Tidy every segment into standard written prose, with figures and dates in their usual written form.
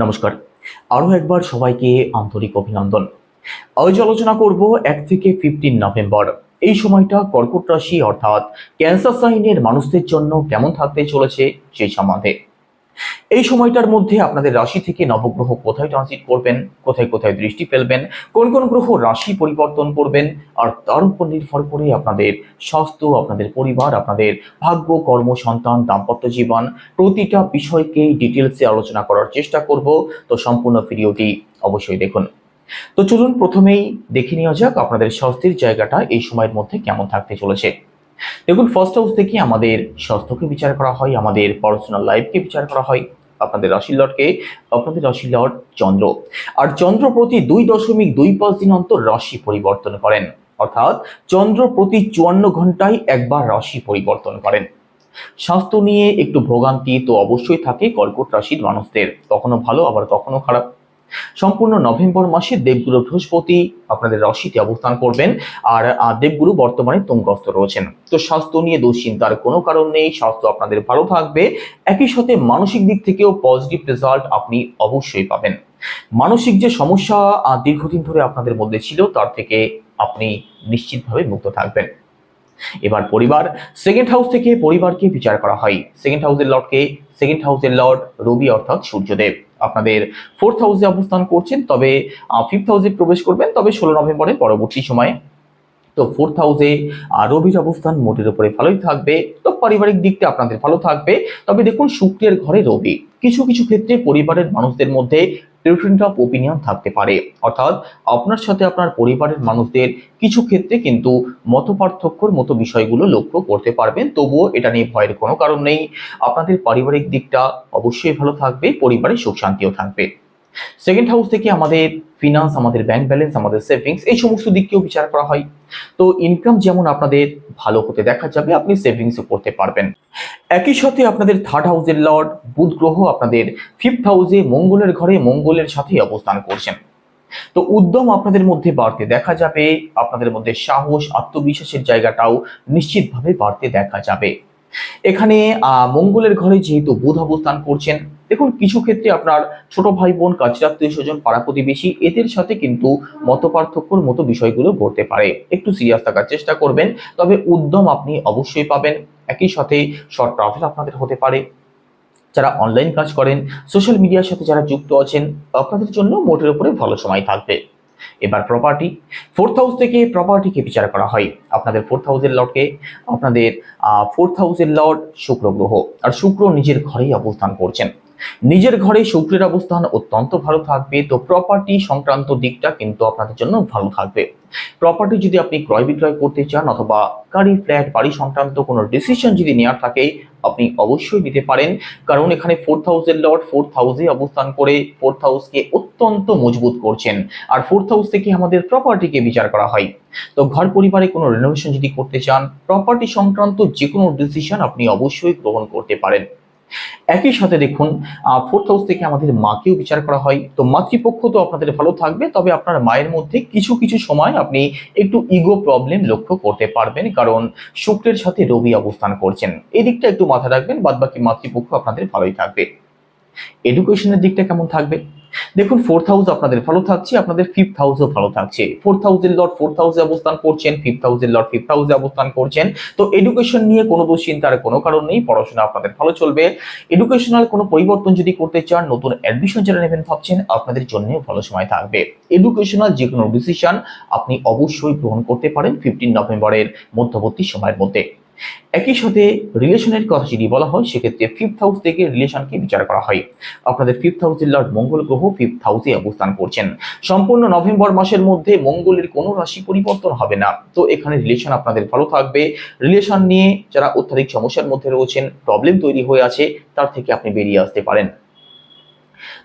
নমস্কার। আরও একবার সবাইকে আন্তরিক অভিনন্দন। আজ আলোচনা করব 1 থেকে 15 নভেম্বর। এই সময়টা কর্কট রাশি অর্থাৎ ক্যান্সার সাইনের মানুষদের জন্য কেমন থাকতে চলেছে সেই সম্বন্ধে। এই সময়টার মধ্যে আপনাদের রাশি থেকে নবগ্রহ কোথায় ট্রানজিট করবেন, কোথায় কোথায় দৃষ্টি ফেলবেন, কোন কোন গ্রহ রাশি পরিবর্তন করবেন, আর তার উপর নির্ভর করে আপনাদের স্বাস্থ্য, আপনাদের পরিবার, আপনাদের ভাগ্য, কর্ম, সন্তান, দাম্পত্য জীবন প্রতিটা বিষয়কেই ডিটেলসে আলোচনা করার চেষ্টা করব। তো সম্পূর্ণ ভিডিওটি অবশ্যই দেখুন। তো চলুন প্রথমেই দেখে নেওয়া যাক আপনাদের স্বাস্থ্যের জায়গাটা এই সময়ের মধ্যে কেমন থাকতে চলেছে। দেখুন, ফার্স্ট হাউস থেকে আমাদের স্বাস্থ্যকে বিচার করা হয়, আমাদের পার্সোনাল লাইফকে বিচার করা হয়। আপনাদের রাশির লর্ড চন্দ্র, আর চন্দ্র প্রতি 2.25 দিন অন্তর রাশি পরিবর্তন করেন, অর্থাৎ চন্দ্র প্রতি 54 ঘন্টায় একবার রাশি পরিবর্তন করেন। স্বাস্থ্য নিয়ে একটু ভোগান্তি তো অবশ্যই থাকে কর্কট রাশির মানুষদের, কখনো ভালো আবার কখনো খারাপ। সম্পূর্ণ নভেম্বর মাসে দেবগুরু বৃহস্পতি আপনাদের রাশিতে অবস্থান করবেন, আর দেবগুরু বর্তমানে তুঙ্গস্থ রয়েছেন। তো স্বাস্থ্য নিয়ে দুশ্চিন্তার কোনো কারণ নেই, স্বাস্থ্য আপনাদের ভালো থাকবে। একই সাথে মানসিক দিক থেকেও পজিটিভ রেজাল্ট আপনি অবশ্যই পাবেন। মানসিক যে সমস্যা দীর্ঘদিন ধরে আপনাদের মধ্যে ছিল তার থেকে আপনি নিশ্চিতভাবে মুক্ত থাকবেন। এবার পরিবার, সেকেন্ড হাউস থেকে পরিবারকে বিচার করা হয়। সেকেন্ড হাউসের লর্ড রবি অর্থাৎ সূর্যদেব আপনাদের 4th হাউসে অবস্থান করছেন, তবে 5th হাউসে প্রবেশ করবেন, তবে 16 নভেম্বরের পরবর্তী সময়ে। তো 4th হাউসে রবির অবস্থান মোটের উপরে ভালোই থাকবে, তো পারিবারিক দিকটা আপনাদের ভালো থাকবে। তবে দেখুন, শুক্রের ঘরে রবি কিছু কিছু ক্ষেত্রে পরিবারের মানুষদের মধ্যে ডিফারেন্ট অফ ওপিনিয়ন থাকতে পারে, অর্থাৎ আপনার সাথে আপনার পরিবারের মানুষদের কিছু ক্ষেত্রে কিন্তু মতপার্থক্যর মতো বিষয়গুলো লক্ষ্য করতে পারবেন। তবুও এটা নিয়ে ভয়ের কোনো কারণ নেই, আপনাদের পারিবারিক দিকটা অবশ্যই ভালো থাকবে, পরিবারের সুখ শান্তিও থাকবে। সেকেন্ড হাউস থেকে আমাদের ফিনান্স, আমাদের ব্যাংক ব্যালেন্স, আমাদের সেভিংস এই সমস্ত দিককেও বিচার করা হয়। তো ইনকাম যেমন আপনাদের ভালো হতে দেখা যাবে, আপনি সেভিংসও করতে পারবেন। একই সাথে আপনাদের 3rd হাউসের লর্ড বুধ গ্রহ আপনাদের 5th হাউসে মঙ্গলের ঘরে মঙ্গলের সাথে অবস্থান করছেন। তো উদ্যম আপনাদের মধ্যে বাড়তে দেখা যাবে, আপনাদের মধ্যে সাহস, আত্মবিশ্বাসের জায়গাটাও নিশ্চিতভাবে বাড়তে দেখা যাবে। এখানে মঙ্গলের ঘরে যেহেতু বুধ অবস্থান করছেন, দেখুন কিছু ক্ষেত্রে আপনার ছোট ভাই বোন, কাছের আত্মীয় স্বজন, পাড়া প্রতিবেশী এদের সাথে কিন্তু মতপার্থক্যর মতো বিষয়গুলো ঘটতে পারে, একটু সিরিয়াস থাকার চেষ্টা করবেন। তবে উদ্যম আপনি অবশ্যই পাবেন। একই সাথে শর্ট ট্রাভেল আপনাদের হতে পারে। যারা অনলাইন কাজ করেন, সোশ্যাল মিডিয়ার সাথে যারা যুক্ত আছেন, আপনাদের জন্য মোটের উপরে ভালো সময় থাকবে। এবার প্রপার্টি, 4th হাউস থেকে প্রপার্টিকে বিচার করা হয়। আপনাদের 4th হাউসের লর্ডকে আপনাদের 4th হাউসের লর্ড শুক্র গ্রহ, আর শুক্র নিজের ঘরেই অবস্থান করছেন। নিজের ঘরে শুক্রের অবস্থান অত্যন্ত ভালো থাকবে, তো প্রপার্টি সংক্রান্ত দিকটা কিন্তু আপনাদের জন্য ভালো থাকবে। প্রপার্টি যদি আপনি ক্রয় বিক্রয় করতে চান, অথবা গাড়ি, ফ্ল্যাট, বাড়ি সংক্রান্ত কোনো ডিসিশন যদি নেওয়ার থাকে, আপনি অবশ্যই নিতে পারেন। কারণ এখানে 4th হাউসের লর্ড 4th হাউসে অবস্থান করে 4th হাউসকে অত্যন্ত মজবুত করছেন, আর 4th হাউস থেকে আমাদের প্রপার্টিকে বিচার করা হয়। তো ঘর পরিবারে কোনো রিনোভেশন যদি করতে চান, প্রপার্টি সংক্রান্ত যে কোনো ডিসিশন আপনি অবশ্যই গ্রহণ করতে পারেন। একই সাথে দেখুন, 4th হাউস থেকে আমাদের মাকেও বিচার করা হয়। তো মাতৃপক্ষ তো আপনাদের ভালো থাকবে, তবে আপনার মায়ের মধ্যে কিছু কিছু সময় আপনি একটু ইগো প্রবলেম লক্ষ্য করতে পারবেন, কারণ শুক্রের সাথে রবি অবস্থান করছেন। এই দিকটা একটু মাথায় রাখবেন, বাদবাকি মাতৃপক্ষ আপনাদের ভালোই থাকবে। এডুকেশনের দিকটা কেমন থাকবে? দেখুন, 4th হাউস আপনাদের ভালো থাকছে, আপনাদের 5th হাউসও ভালো থাকছে। 4th হাউসের লর্ড 4th হাউসে অবস্থান করছেন, 5th হাউসের লর্ড 5th হাউসে অবস্থান করছেন। তো এডুকেশন নিয়ে কোনো দুশ্চিন্তার কোনো কারণ নেই, পড়াশোনা আপনাদের ভালো চলবে। এডুকেশনাল কোনো পরিবর্তন যদি করতে চান, নতুন অ্যাডমিশন যারা নেবেন ভাবছেন, আপনাদের জন্যও ভালো সময় থাকবে। এডুকেশনাল যে কোনো ডিসিশন আপনি অবশ্যই গ্রহণ করতে পারেন 15 নভেম্বরের মধ্যবর্তী সময়ের মধ্যে। একই সাথে রিলেশনের কথা যদি বলা হয়, সেক্ষেত্রে 5th হাউস থেকে রিলেশনকে বিচার করা হয়। আপনাদের 5th হাউসের লর্ড মঙ্গল গ্রহ 5th হাউসে অবস্থান করছেন। সম্পূর্ণ নভেম্বর মাসের মধ্যে মঙ্গলের কোনো রাশি পরিবর্তন হবে না, তো এখানে রিলেশন আপনাদের ভালো থাকবে। রিলেশন নিয়ে যারা অত্যাধিক সমস্যার মধ্যে রয়েছেন, প্রবলেম তৈরি হয়ে আছে, তার থেকে আপনি বেরিয়ে আসতে পারেন।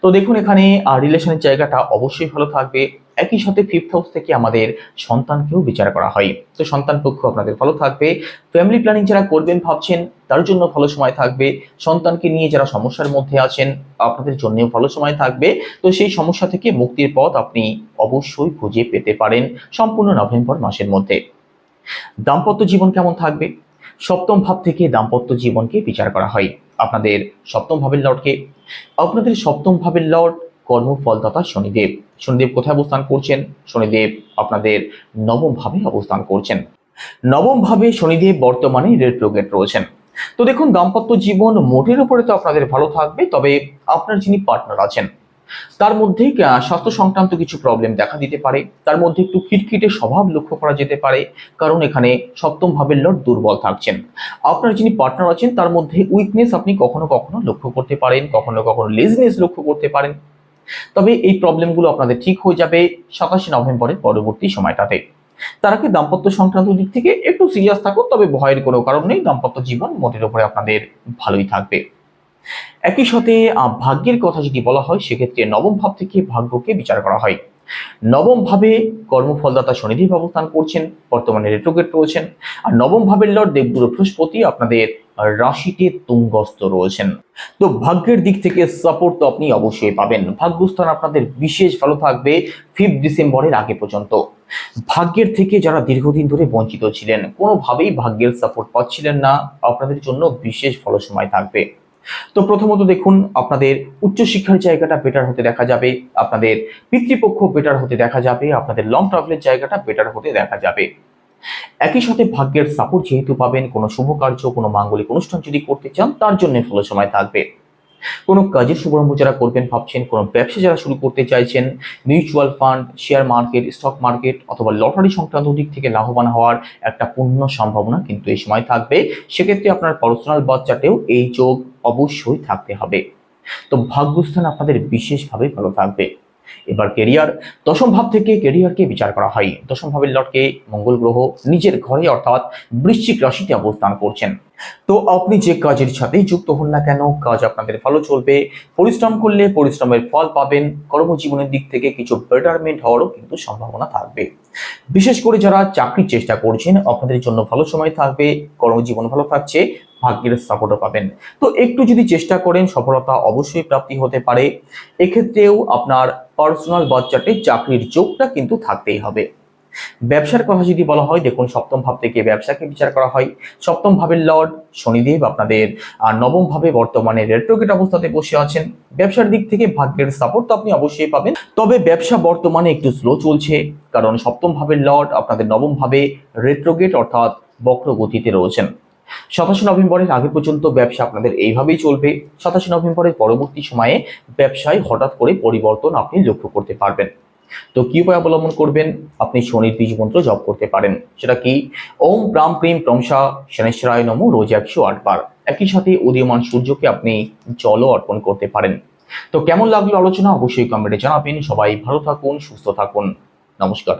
তো দেখুন, এখানে রিলেশনের জায়গাটা অবশ্যই ভালো থাকবে। একই সাথে 5th হাউস থেকে আমাদের সন্তানকেও বিচার করা হয়। তো সন্তান পক্ষ আপনাদের ভালো থাকবে। ফ্যামিলি প্ল্যানিং যারা করবেন ভাবছেন, তার জন্য ভালো সময় থাকবে। সন্তানকে নিয়ে যারা সমস্যার মধ্যে আছেন, আপনাদের জন্যও ভালো সময় থাকবে। তো সেই সমস্যা থেকে মুক্তির পথ আপনি অবশ্যই খুঁজে পেতে পারেন সম্পূর্ণ নভেম্বর মাসের মধ্যে। দাম্পত্য জীবন কেমন থাকবে? 7ম ভাব থেকে দাম্পত্য জীবনকে বিচার করা হয়। আপনাদের সপ্তম ভাবের লর্ডকে। আপনাদের সপ্তম ভাবের লর্ড কর্মফলদাতা শনিদেব। শনিদেব কোথায় অবস্থান করছেন? শনিদেব আপনাদের নবম ভাবে অবস্থান করছেন। নবম ভাবে শনিদেব বর্তমানে রেট্রোগ্রেড রয়েছেন। তো দেখুন, দাম্পত্য জীবন মোটের উপরে তো আপনাদের ভালো থাকবে, তবে আপনার যিনি পার্টনার আছেন তার মধ্যে স্বাস্থ্য সংক্রান্ত কিছু প্রবলেম দেখা দিতে পারে। তার মধ্যে একটু খিটখিটে স্বভাব লক্ষ্য করা যেতে পারে, কারণ এখানে সপ্তম ভাবের লর্ড দুর্বল থাকছেন। আপনার যিনি পার্টনার আছেন তার মধ্যে উইকনেস আপনি কখনো কখনো লক্ষ্য করতে পারেন, কখনো কখনো লেজিনেস লক্ষ্য করতে পারেন। তবে এই প্রবলেমগুলো আপনাদের ঠিক হয়ে যাবে 27 নভেম্বরের পরবর্তী সময়টাতে। তার আগে দাম্পত্য সংক্রান্ত দিক থেকে একটু সিরিয়াস থাকুন, তবে ভয়ের কোনো কারণ নেই, দাম্পত্য জীবন মোটের উপরে আপনাদের ভালোই থাকবে। একই সাথে ভাগ্যের কথা যদি বলা হয়, সেক্ষেত্রে নবম ভাব থেকে ভাগ্যকে বিচার করা হয়। নবম ভাবে কর্মফলদাতা শনিদেব অবস্থান করছেন, বর্তমানে রেট্রোগ্রেড রয়েছেন। আর নবম ভাবের লর্ড দেবগুরু বৃহস্পতি আপনাদের রাশিতে তুঙ্গস্থ রয়েছেন। তো ভাগ্যের দিক থেকে সাপোর্ট তো আপনি অবশ্যই পাবেন। ভাগ্যস্থান আপনাদের বিশেষ ভালো থাকবে 5 ডিসেম্বরের আগে পর্যন্ত। ভাগ্যের থেকে যারা দীর্ঘদিন ধরে বঞ্চিত ছিলেন, কোনোভাবেই ভাগ্যের সাপোর্ট পাচ্ছিলেন না, আপনাদের জন্য বিশেষ ভালো সময় থাকবে। তো প্রথমত দেখুন, আপনাদের উচ্চশিক্ষার জায়গাটা বেটার হতে দেখা যাবে, আপনাদের পিতৃপক্ষ বেটার হতে দেখা যাবে, আপনাদের লং ট্রাভেলের জায়গাটা বেটার হতে দেখা যাবে। একই সাথে ভাগ্যের সাপোর্ট যেহেতু পাবেন, কোনো শুভ কার্য, কোনো মাঙ্গলিক অনুষ্ঠান যদি করতে চান তার জন্য ভালো সময় থাকবে। কোনো কাজের শুভারম্ভ যারা করবেন ভাবছেন, কোনো ব্যবসা যারা শুরু করতে চাইছেন, mutual fund, share market, stock market অথবা লটারি সংক্রান্ত দিক থেকে লাভবান হওয়ার একটা পূর্ণ সম্ভাবনা কিন্তু এই সময় থাকবে। সেক্ষেত্রে আপনার পার্সোনাল বাচ্চাতেও এই যোগ অবশ্যই থাকতে হবে। তো ভাগ্যস্থান আপনাদের বিশেষভাবে ভালো থাকবে। এবার কেরিয়ার, দশম ভাব থেকে কেরিয়ারকে বিচার করা হয়। দশম ভাবের লর্ডকে মঙ্গল গ্রহ নিজের ঘরে অর্থাৎ বৃশ্চিক রাশিতে অবস্থান করছেন। তো আপনি যে কাজের সাথে যুক্ত হন না কেন, কাজ আপনাদের ভালো চলবে। পরিশ্রম করলে পরিশ্রমের ফল পাবেন। কর্মজীবনের দিক থেকে কিছু বেটারমেন্ট হওয়ারও কিন্তু সম্ভাবনা থাকবে। বিশেষ করে যারা চাকরির চেষ্টা করছেন, আপনাদের জন্য ভালো সময় থাকবে। কর্মজীবন ভালো থাকছে, ভাগ্যের সাপোর্টও পাবেন। তো একটু যদি চেষ্টা করেন, সফলতা অবশ্যই প্রাপ্তি হতে পারে। এক্ষেত্রেও আপনার পার্সোনাল বাচ্চাতে চাকরির যোগটা কিন্তু থাকতেই হবে। ব্যবসার কথা যদি বলা হয়, দেখুন সপ্তম ভাব থেকে ব্যবসাকে বিচার করা হয়। সপ্তম ভাবের লর্ড শনিদেব আপনাদের নবম ভাবে বর্তমানে রেট্রোগ্রেড অবস্থাতে বসে আছেন। ব্যবসার দিক থেকে ভাগ্যের সাপোর্ট তো আপনি অবশ্যই পাবেন, তবে ব্যবসা বর্তমানে একটু স্লো চলছে, কারণ সপ্তম ভাবের লর্ড আপনাদের নবম ভাবে রেট্রোগ্রেড অর্থাৎ বক্র গতিতে রয়েছেন। 27 নভেম্বরের আগে পর্যন্ত ব্যবসা আপনাদের এইভাবেই চলবে। 27 নভেম্বরের পরবর্তী সময়ে ব্যবসায় হঠাৎ করে পরিবর্তন আপনি লক্ষ্য করতে পারবেন। তো কি উপায় অবলম্বন করবেন? আপনি শনির বীজ মন্ত্র জপ করতে পারেন। সেটা কি? ওম প্রাম প্রিম প্রংসা শনেশ্বরায় নমঃ, রোজ 108 বার। একই সাথে উদীয়মান সূর্যকে আপনি জলও অর্পণ করতে পারেন। তো কেমন লাগলো আলোচনা অবশ্যই কমেন্টে জানাবেন। সবাই ভালো থাকুন, সুস্থ থাকুন। নমস্কার।